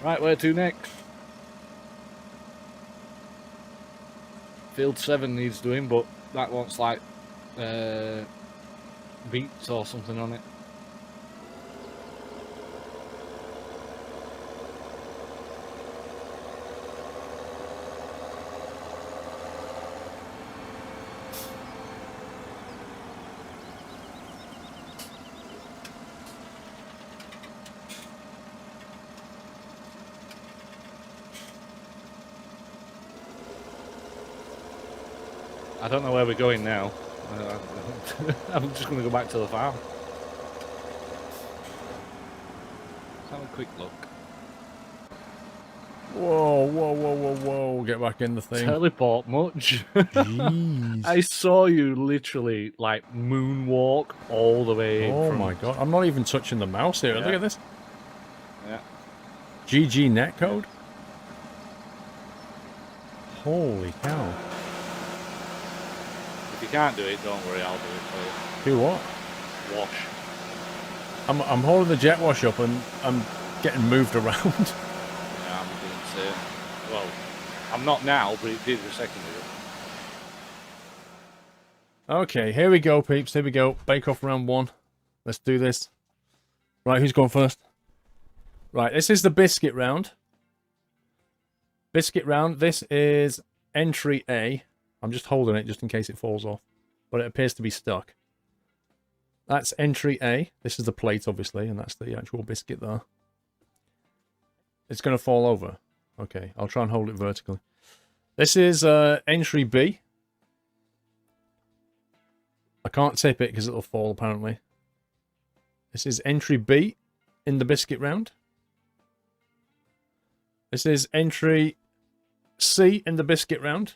Right, where to next? Field 7 needs doing, but that wants like beets or something on it. I don't know where we're going now. I'm just going to go back to the farm. Let's have a quick look. Whoa, whoa, whoa, whoa, whoa. Get back in the thing. Teleport much? Jeez. I saw you literally like moonwalk all the way. Oh my god. I'm not even touching the mouse here. Yeah. Look at this. Yeah. GG netcode? Holy cow. If you can't do it, don't worry, I'll do it for Do what? you. Wash. I'm holding the jet wash up and I'm getting moved around. Yeah, I'm doing the same. Well, I'm not now, but it did a second ago. Okay, here we go, peeps. Here we go. Bake Off round 1. Let's do this. Right, who's going first? Right, this is the biscuit round. Biscuit round. This is entry A. I'm just holding it just in case it falls off. But it appears to be stuck. That's entry A. This is the plate, obviously, and that's the actual biscuit there. It's going to fall over. Okay, I'll try and hold it vertically. This is entry B. I can't tip it because it'll fall, apparently. This is entry B in the biscuit round. This is entry C in the biscuit round.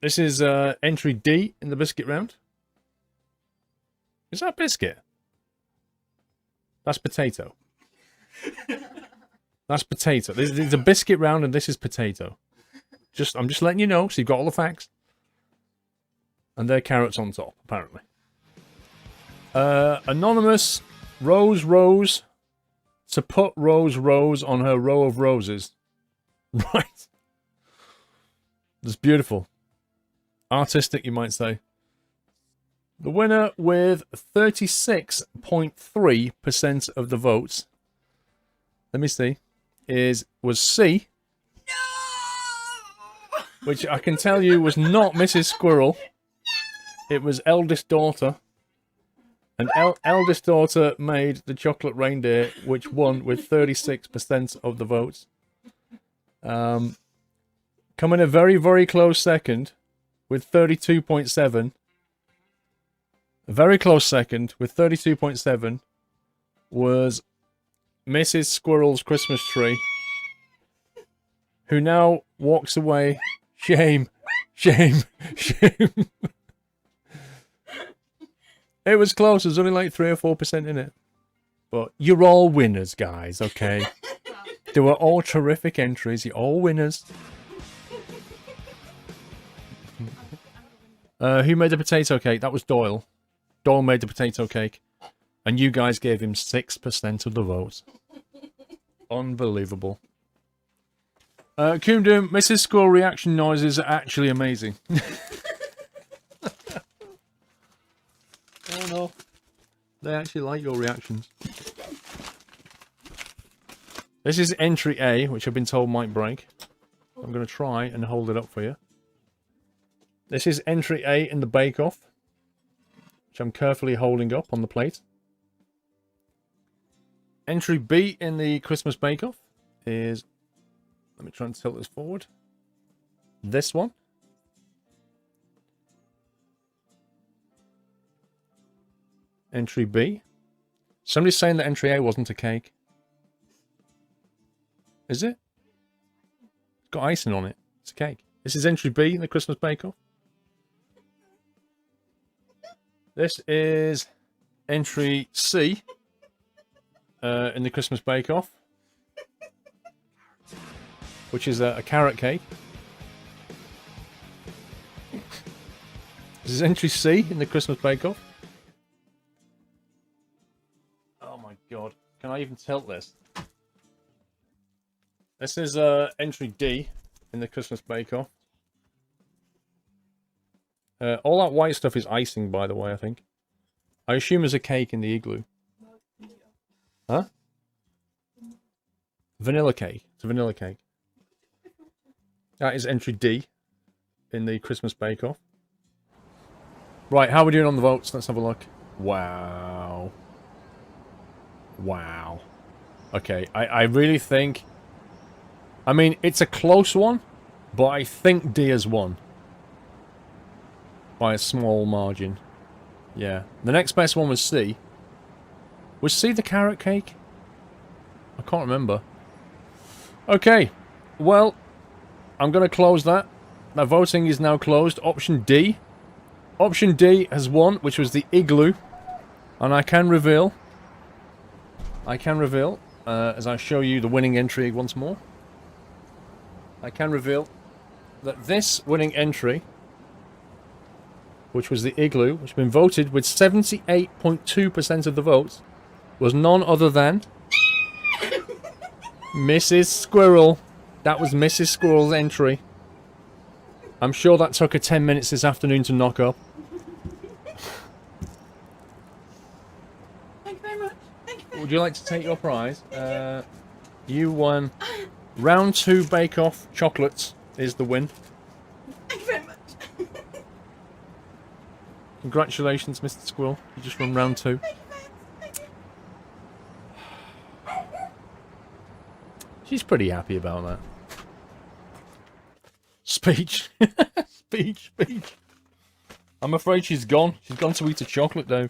This is entry D in the biscuit round. Is that biscuit? That's potato. That's potato. This is a biscuit round and this is potato. I'm just letting you know, so you've got all the facts. And they're carrots on top, apparently. Anonymous, Rose, to put Rose on her row of roses. Right. That's beautiful. Artistic, you might say. The winner with 36.3% of the votes, let me see, was C. No! Which I can tell you was not Mrs. Squirrel. It was eldest daughter. And eldest daughter made the chocolate reindeer, which won with 36% of the votes. Coming a very, very close second with 32.7. A very close second with 32.7 was Mrs. Squirrel's Christmas tree, who now walks away. Shame, shame, shame. It was close. There's only like 3 or 4% in it. But you're all winners, guys, okay? They were all terrific entries. You're all winners. Who made the potato cake? That was Doyle. Doyle made the potato cake. And you guys gave him 6% of the votes. Unbelievable. Coom Doom, Mrs. Squirrel reaction noises are actually amazing. Oh no. They actually like your reactions. This is entry A, which I've been told might break. I'm going to try and hold it up for you. This is entry A in the bake-off, which I'm carefully holding up on the plate. Entry B in the Christmas bake-off is... Let me try and tilt this forward. This one. Entry B. Somebody's saying that entry A wasn't a cake. Is it? It's got icing on it. It's a cake. This is entry B in the Christmas bake-off. This is entry C in the Christmas bake-off, which is a carrot cake. This is entry C in the Christmas bake-off. my god. Can I even tilt this? This is entry D in the Christmas Bakeoff. All that white stuff is icing, by the way, I think. I assume there's a cake in the igloo. Huh? Vanilla cake. It's a vanilla cake. That is entry D in the Christmas Bakeoff. Right, how are we doing on the votes? Let's have a look. Wow. Wow. Okay, I really think... I mean, it's a close one, but I think D has won. By a small margin. Yeah. The next best one was C. Was C the carrot cake? I can't remember. Okay. Well, I'm going to close that. That voting is now closed. Option D. Option D has won, which was the igloo. And I can reveal... as I show you the winning entry once more. I can reveal that this winning entry, which was the igloo, which has been voted with 78.2% of the votes, was none other than Mrs. Squirrel. That was Mrs. Squirrel's entry. I'm sure that took her 10 minutes this afternoon to knock up. Thank you very much. Would you like to take your prize? You won round 2 Bake-Off chocolates is the win. Thank you very much. Congratulations, Mr. Squirrel. You just won round 2. She's pretty happy about that. Speech. Speech. I'm afraid she's gone. She's gone to eat a chocolate dough.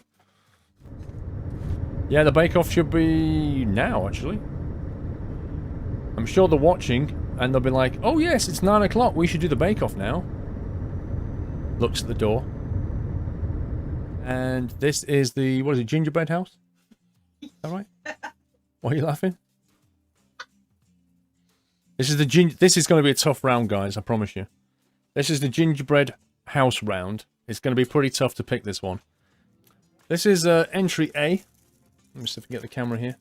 Yeah, the Bake-Off should be now, actually. I'm sure they're watching, and they'll be like, oh yes, it's 9 o'clock, we should do the Bake-Off now. Looks at the door. And this is the, what is it, gingerbread house? Is that right? Why are you laughing? This is going to be a tough round, guys, I promise you. This is the gingerbread house round. It's going to be pretty tough to pick this one. This is entry A. Let me see if I can get the camera here.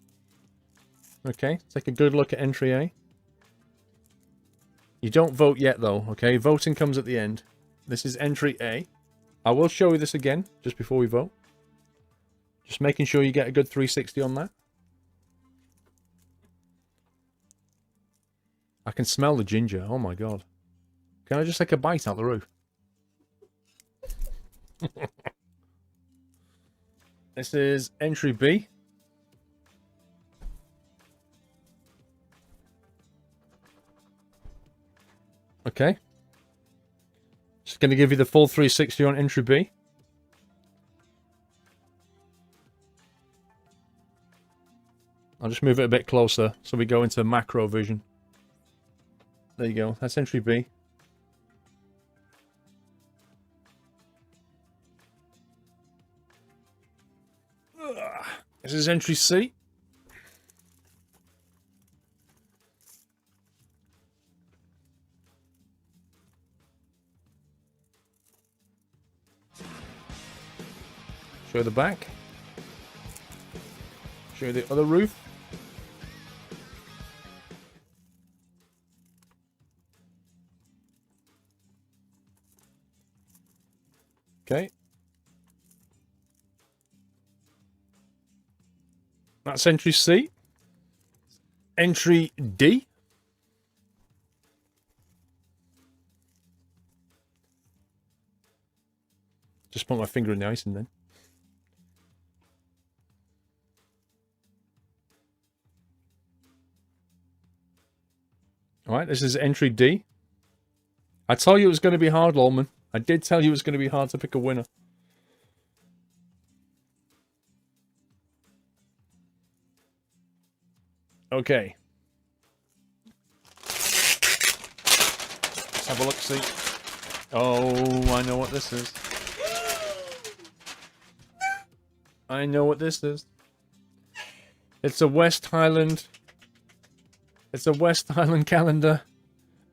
Okay, take a good look at entry A. You don't vote yet, though, okay? Voting comes at the end. This is entry A. I will show you this again, just before we vote. Just making sure you get a good 360 on that. I can smell the ginger. Oh my god. Can I just take a bite out the roof? This is entry B. Okay. Just going to give you the full 360 on entry B. I'll just move it a bit closer so we go into macro vision. There you go. That's entry B. This is entry C. Show the back. Show the other roof. Okay. That's entry C. Entry D. Just put my finger in the icing then. Alright, this is entry D. I told you it was going to be hard, Lolman. I did tell you it was going to be hard to pick a winner. Okay. Let's have a look, see. Oh, I know what this is. I know what this is. It's a West Highland. It's a West Highland calendar.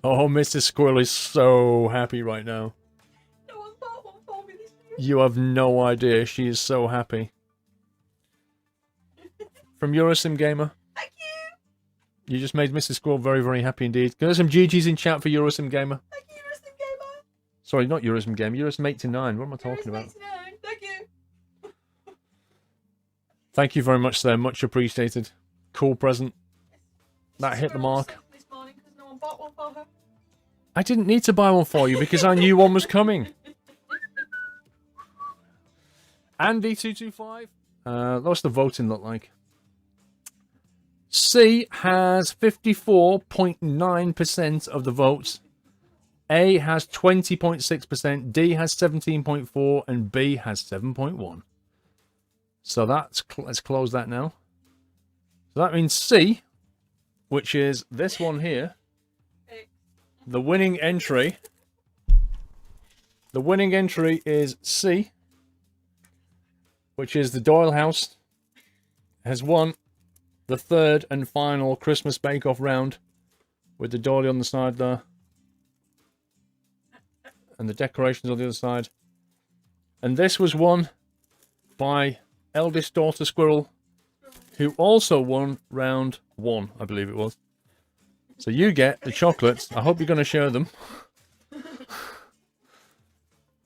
Oh, Mrs. Squirrel is so happy right now. No one bought one for me this year. You have no idea. She is so happy. from Eurosim Gamer. Thank you. You just made Mrs. Squirrel very, very happy indeed. There's some GGs in chat for Eurosim Gamer. Thank you, Rustin Gamer. Sorry, not Eurosim Gamer. Eurosim 89. What am I talking about? Thank you. Thank you very much, sir. Much appreciated. Cool present. That hit the mark. This morning because no one bought one for her. I didn't need to buy one for you because I knew one was coming. Andy225. What's the voting look like? C has 54.9% of the votes. A has 20.6%. D has 17.4%. And B has 7.1%. So that's let's close that now. So that means C, which is this one here, the winning entry. The winning entry is C, which is the Doyle house, has won the third and final Christmas Bake-Off round with the dolly on the side there and the decorations on the other side. And this was won by eldest daughter Squirrel, who also won round 1, I believe it was. So you get the chocolates. I hope you're going to share them.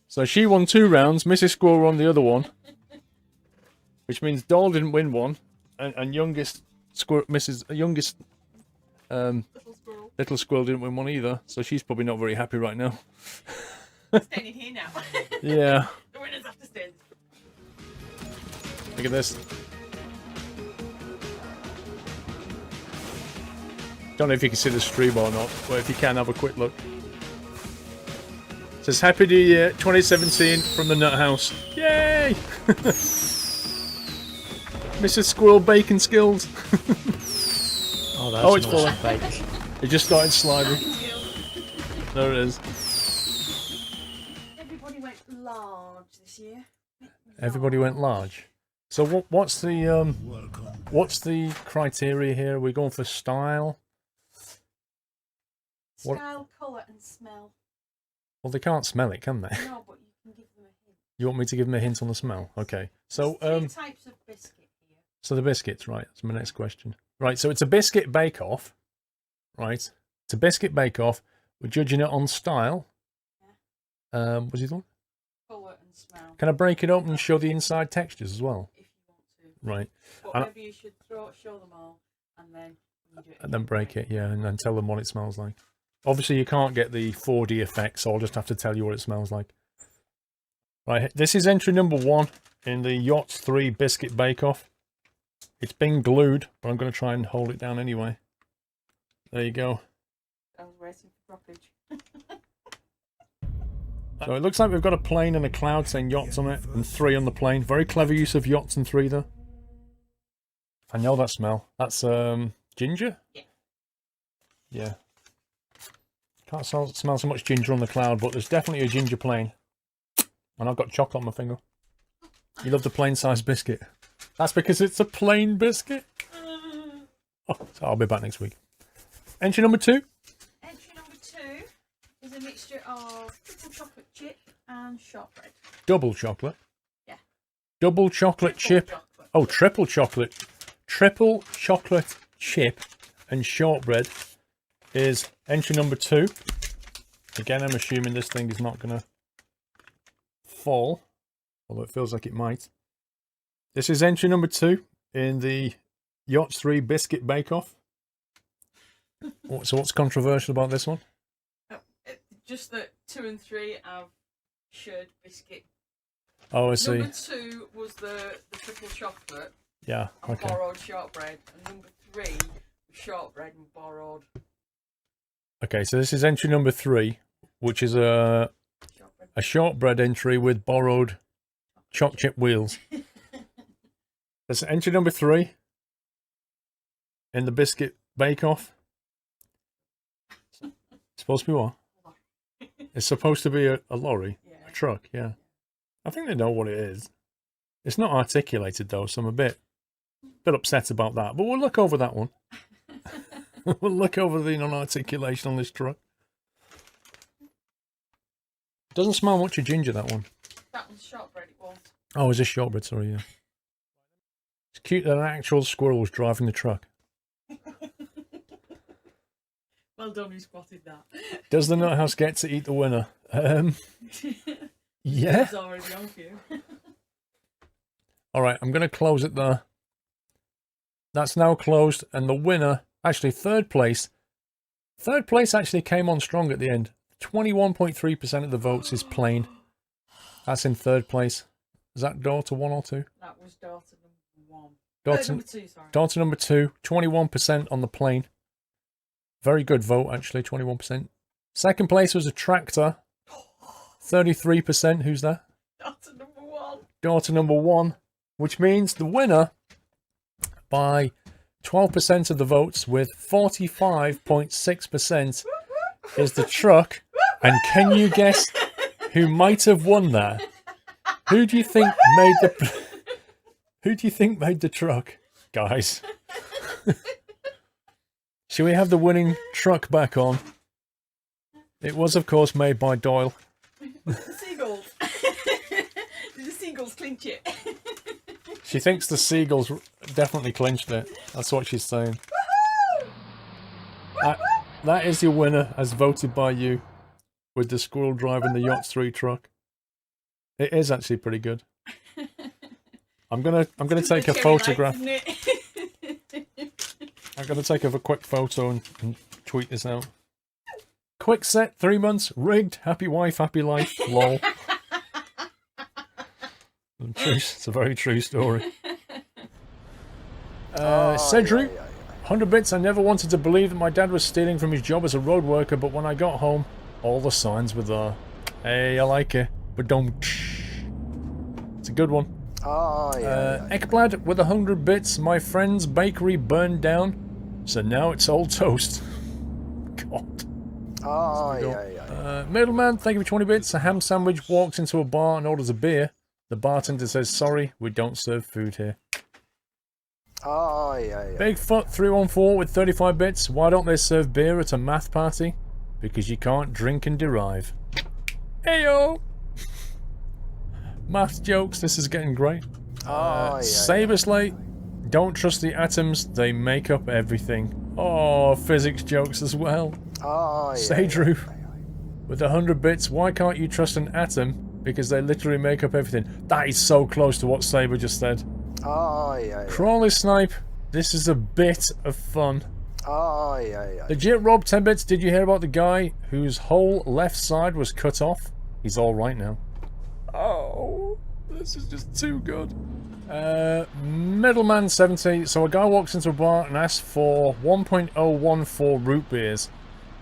So she won 2 rounds, Mrs. Squirrel won the other one, which means Doyle didn't win one, and youngest little squirrel didn't win one either. So she's probably not very happy right now. Staying in here now. Yeah. The winners have to stay. Look at this. Don't know if you can see the stream or not, but if you can, have a quick look. It says Happy New Year 2017 from the Nut House. Yay! Mrs. Squirrel Bacon Skills. Oh, that's Oh, it's an awesome falling. bake. It just started sliding. There it is. Everybody went large this year. Everybody went large. So what's the criteria here? Are we going for style? What- Style, colour and smell. Well, they can't smell it, can they? No, but you can give them a hint. You want me to give them a hint on the smell? Okay. So There's 2 types of biscuit here. So the biscuits, right? That's my next question. Right, so it's a biscuit bake-off, right? It's a biscuit bake-off. We're judging it on style. What's the other one? Colour and smell. Can I break it open and show the inside textures as well? If you want to. Right, But And- maybe you should show them all and then you do it and then again. break it, yeah, and then tell them what it smells like. Obviously, you can't get the 4D effect, so I'll just have to tell you what it smells like. Right, this is entry number 1 in the YOTS 3 Biscuit Bake-Off. It's been glued, but I'm going to try and hold it down anyway. There you go. I was waiting for droppage. So it looks like we've got a plane and a cloud saying YOTS on it, and 3 on the plane. Very clever use of YOTS and 3 there. I know that smell. That's ginger? Yeah. Yeah. Can't smell so much ginger on the cloud, but there's definitely a ginger plane. And I've got chocolate on my finger. You love the plain size biscuit. That's because it's a plain biscuit. Oh, so I'll be back next week. Entry number 2. Entry number 2 is a mixture of triple chocolate chip and shortbread. Double chocolate. Yeah. Double chocolate Triple chip. chocolate. Oh, triple chocolate. Triple chocolate chip and shortbread is entry number 2. Again, I'm assuming this thing is not going to fall, although it feels like it might. This is entry number 2 in the YOTS 3 Biscuit Bake-Off. So what's controversial about this one? Just that 2 and 3 have shared biscuit. Oh, I see. Number 2 was the triple chocolate Yeah, and okay. borrowed shortbread, and number 3 was shortbread and borrowed Okay, so this is entry number 3, which is a shortbread entry with borrowed choc chip wheels. That's entry number 3 in the Biscuit Bake-Off. Supposed to be what? It's supposed to be a lorry, Yeah. a truck, yeah. I think they know what it is. It's not articulated though, so I'm a bit upset about that. But we'll look over that one. We'll look over the non-articulation on this truck. Doesn't smell much of ginger, that one. That one's shortbread, it was. Oh, is this shortbread? Sorry, yeah. cute that an actual squirrel was driving the truck. Well done, who spotted that. Does the nut house get to eat the winner? Yeah. It's already on for you. All right, I'm going to close it there. That's now closed, and the winner, actually third place actually came on strong at the end. 21.3% of the votes is plain. That's in third place. Is that daughter 1 or 2? That was daughter number 1. Daughter Number 2, sorry. Daughter number 2, 21% on the plain. Very good vote, actually, 21%. Second place was a tractor. 33%. Who's that? Daughter number 1. Daughter number 1, which means the winner by 12% of the votes with 45.6% is the truck. And can you guess who might have won that? Who do you think made the truck, guys? Shall we have the winning truck back on? It was, of course, made by Doyle. The seagulls. Did the seagulls clinch it? She thinks the seagulls definitely clinched it. That's what she's saying. That is your winner, as voted by you, with the squirrel driving the YOTS 3 truck. It is actually pretty good. I'm gonna take a photograph. I'm gonna take a quick photo and tweet this out. Quick set, 3 months, rigged, happy wife, happy life, lol. It's a very true story. Cedric, 100 bits. I never wanted to believe that my dad was stealing from his job as a road worker, but when I got home, all the signs were there. Hey, I like it, but don't. It's a good one. Ekblad with 100 bits. My friend's bakery burned down, so now it's all toast. God. Middleman, thank you for 20 bits. A ham sandwich walks into a bar and orders a beer. The bartender says, sorry, we don't serve food here. Bigfoot 314 with 35 bits. Why don't they serve beer at a math party? Because you can't drink and derive. Heyo! Math jokes, this is getting great. Saberslate, don't trust the atoms, they make up everything. Oh, physics jokes as well. Sadru, with 100 bits, why can't you trust an atom? Because they literally make up everything. That is so close to what Saber just said. Crawley Snipe, this is a bit of fun. Legit Rob, 10 bits, did you hear about the guy whose whole left side was cut off? He's alright now. Oh, this is just too good. Middleman 70, so a guy walks into a bar and asks for 1.014 root beers.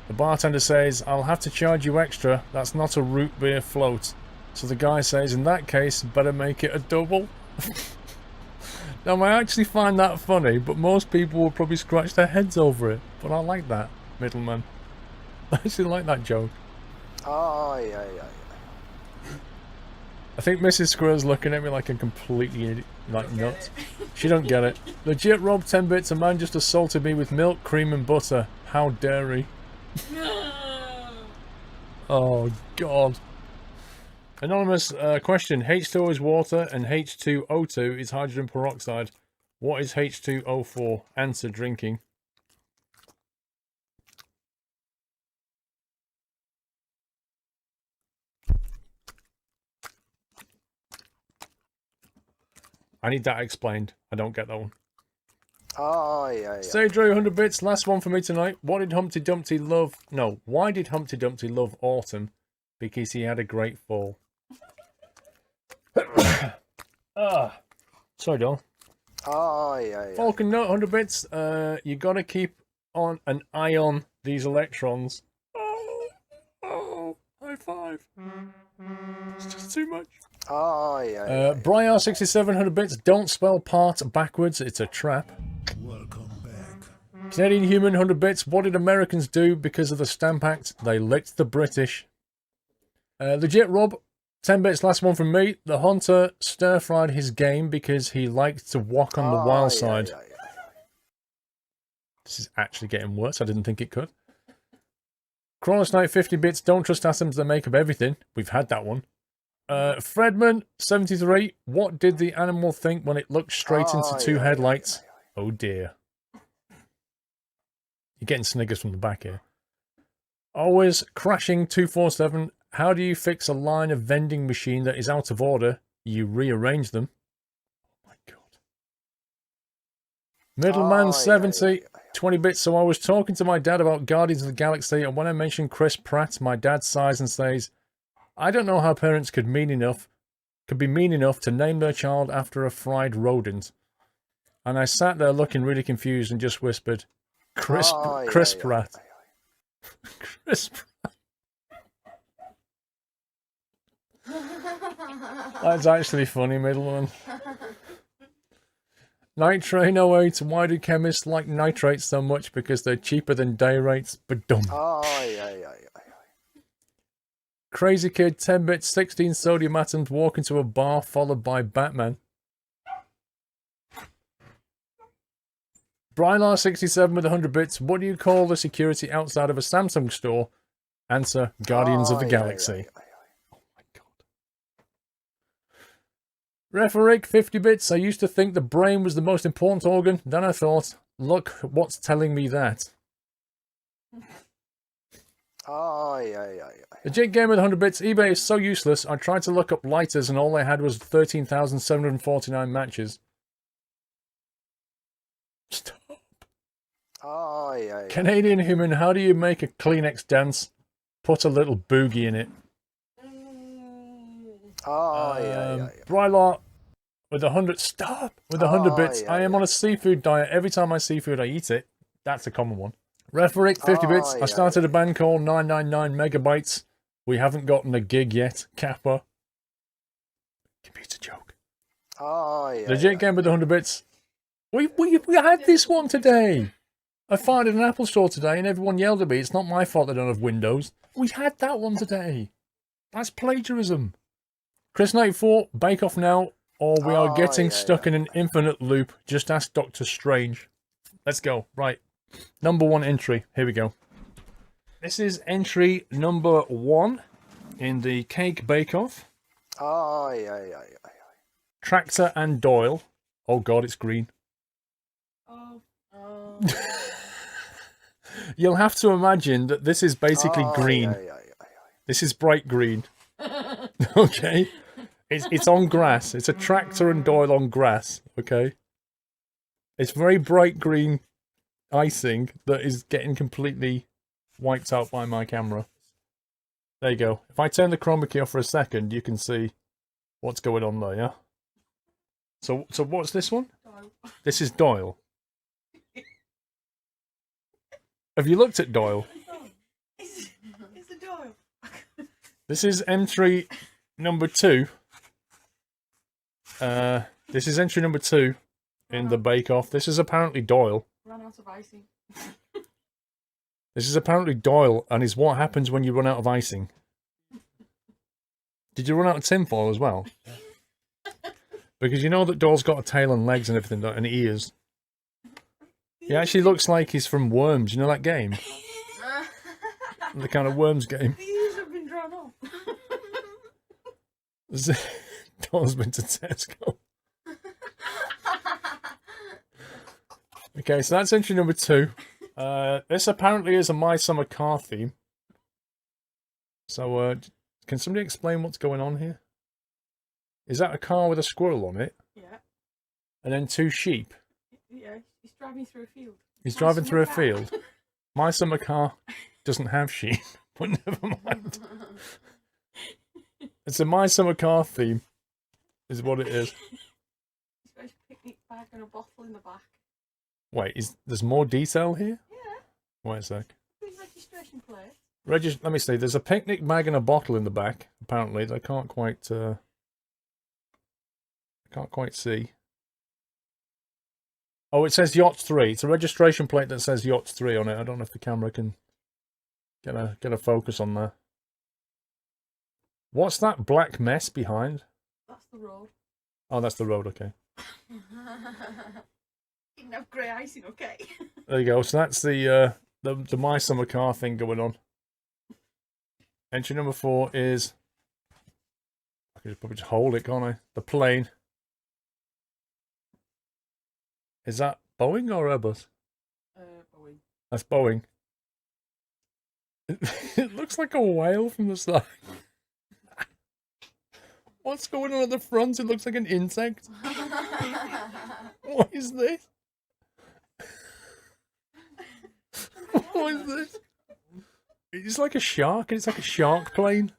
The bartender says, I'll have to charge you extra, that's not a root beer float. So the guy says, in that case, better make it a double. Now, I actually find that funny, but most people will probably scratch their heads over it. But I like that, Middleman. I actually like that joke. I think Mrs. Squirrel's looking at me like a completely idiot, like nuts. She don't get it. Legit Rob, 10 bits, a man just assaulted me with milk, cream and butter. How dare he? Oh, God. Anonymous question. H2O is water and H2O2 is hydrogen peroxide. What is H2O for? Answer, drinking. I need that explained. I don't get that one. Say Drew, 100 bits. Last one for me tonight. What did Humpty Dumpty love? No, why did Humpty Dumpty love autumn? Because he had a great fall. Sorry, Doyle. Falcon Note, 100 bits. You gotta keep on an eye on these electrons. Oh, high five. It's just too much. Briar 6700 bits. Don't spell part backwards. It's a trap. Welcome back. Canadian Human 100 bits. What did Americans do because of the Stamp Act? They licked the British. Legit Rob, 10 bits. Last one from me. The hunter stir-fried his game because he liked to walk on the wild side. This is actually getting worse. I didn't think it could. Cronus Knight 50 bits. Don't trust atoms that make up everything. We've had that one. Fredman 73. What did the animal think when it looked straight into two headlights? Oh dear. You're getting sniggers from the back here. Always crashing 247. How do you fix a line of vending machine that is out of order? You rearrange them. Oh my god. Middleman 70. 20 bits. So I was talking to my dad about Guardians of the Galaxy, and when I mentioned Chris Pratt, my dad sighs and says, I don't know how parents could be mean enough to name their child after a fried rodent. And I sat there looking really confused and just whispered, Chris Pratt. Chris Pratt. That's actually funny, Middleman. Night Train 08. Why do chemists like nitrates so much? Because they're cheaper than day rates. But dumb. Crazy Kid 10 bits, 16 sodium atoms, walk into a bar followed by Batman. Brylar 67 with 100 bits. What do you call the security outside of a Samsung store? Answer, Guardians of the Galaxy. Oh my god. Referee 50 bits. I used to think the brain was the most important organ. Then I thought, look what's telling me that. The Jig Game with 100 bits. eBay is so useless. I tried to look up lighters and all I had was 13,749 matches. Stop. Canadian Human, how do you make a Kleenex dance? Put a little boogie in it. Brylar with 100. Stop! With 100 bits. I am on a seafood diet. Every time I see food, I eat it. That's a common one. Referee 50 bits. I started a band called 999 Megabytes. We haven't gotten a gig yet. Kappa. Computer joke. The Jig Game with 100 bits. We had this one today. I found it in an Apple store today and everyone yelled at me. It's not my fault they don't have Windows. We had that one today. That's plagiarism. Chris 94, Bake Off now, or we are getting stuck in an infinite loop. Just ask Doctor Strange. Let's go. Right. Number one entry. Here we go. This is entry number 1 in the Cake Bake Off. Tractor and Doyle. Oh god, it's green. You'll have to imagine that this is basically green. This is bright green. Okay? It's on grass. It's a Tractor and Doyle on grass. Okay? It's very bright green icing that is getting completely wiped out by my camera. There you go. If I turn the chroma key off for a second, you can see what's going on there, yeah? So what's this one? Doyle. This is Doyle. Have you looked at Doyle? It's a Doyle. This is entry number 2. This is entry number 2 in the Bake Off. This is apparently Doyle. Ran out of icing. This is apparently Doyle, and is what happens when you run out of icing. Did you run out of tinfoil as well? Because you know that Doyle's got a tail and legs and everything, and ears. He actually looks like he's from Worms. You know that game? The kind of Worms game. The ears have been drawn off. Doyle's been to Tesco. Okay, so that's entry number 2. This apparently is a My Summer Car theme. So, can somebody explain what's going on here? Is that a car with a squirrel on it? Yeah. And then 2 sheep? Yeah, he's driving through a field. He's driving through a field. My Summer Car doesn't have sheep, but never mind. It's a My Summer Car theme, is what it is. He's got his picnic bag and a bottle in the back. Wait, there's more detail here? Yeah. Wait a sec. His registration plate. Let me see. There's a picnic bag and a bottle in the back. Apparently, I can't quite see. Oh, it says YOTS 3. It's a registration plate that says YOTS 3 on it. I don't know if the camera can get a focus on there. What's that black mess behind? That's the road. Oh, that's the road. Okay. Didn't have grey icing, okay. There you go. So that's the My Summer Car thing going on. Entry number 4 is I could probably just hold it, can't I? The plane. Is that Boeing or Airbus? Boeing. That's Boeing. It looks like a whale from the side. What's going on at the front? It looks like an insect. What is this? What is this? It's like a shark. It's like a shark plane.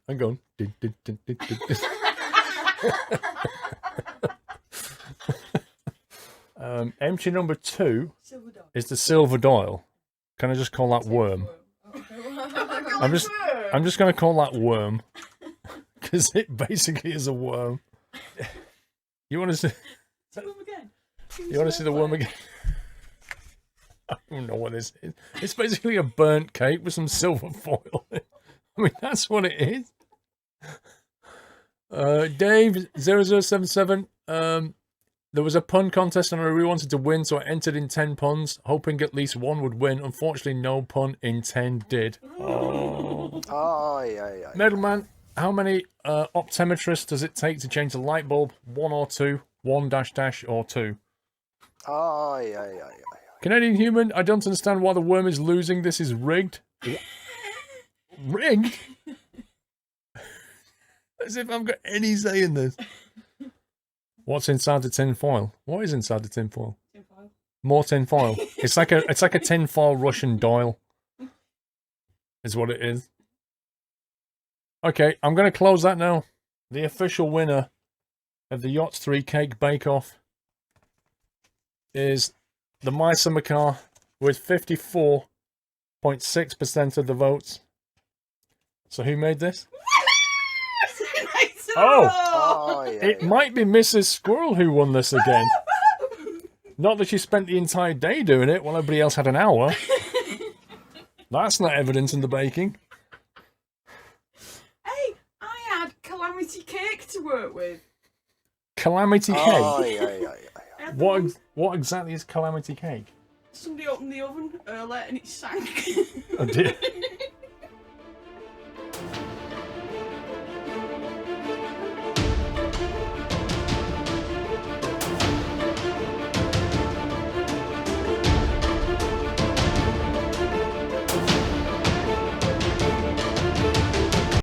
Hang on. Empty number 2 is the silver Doyle. Can I just call that worm? I'm just going to call that worm because it basically is a worm. You want to see? You want to see the worm again? I don't know what this is. It's basically a burnt cake with some silver foil. I mean, that's what it is. Dave 0077. There was a pun contest and I really wanted to win, so I entered in 10 puns, hoping at least one would win. Unfortunately, no pun in 10 did. Oh. Middleman, how many optometrists does it take to change a light bulb? 1 or 2? 1 dash or 2? Canadian human, I don't understand why the worm is losing. This is rigged. Rigged? As if I've got any say in this. What's inside the tin foil? What is inside the tin foil? Tin foil. More tin foil. It's like a tin foil Russian Doyle. Is what it is. Okay, I'm going to close that now. The official winner of the YOTS 3 Cake Bake-Off is the My Summer Car with 54.6% of the votes. So who made this? It might be Mrs. Squirrel who won this again. Not that she spent the entire day doing it while everybody else had an hour. That's not evidence in the baking. Hey, I had Calamity Cake to work with. Calamity Cake? What exactly is Calamity Cake? Somebody opened the oven earlier and it sank. Oh dear.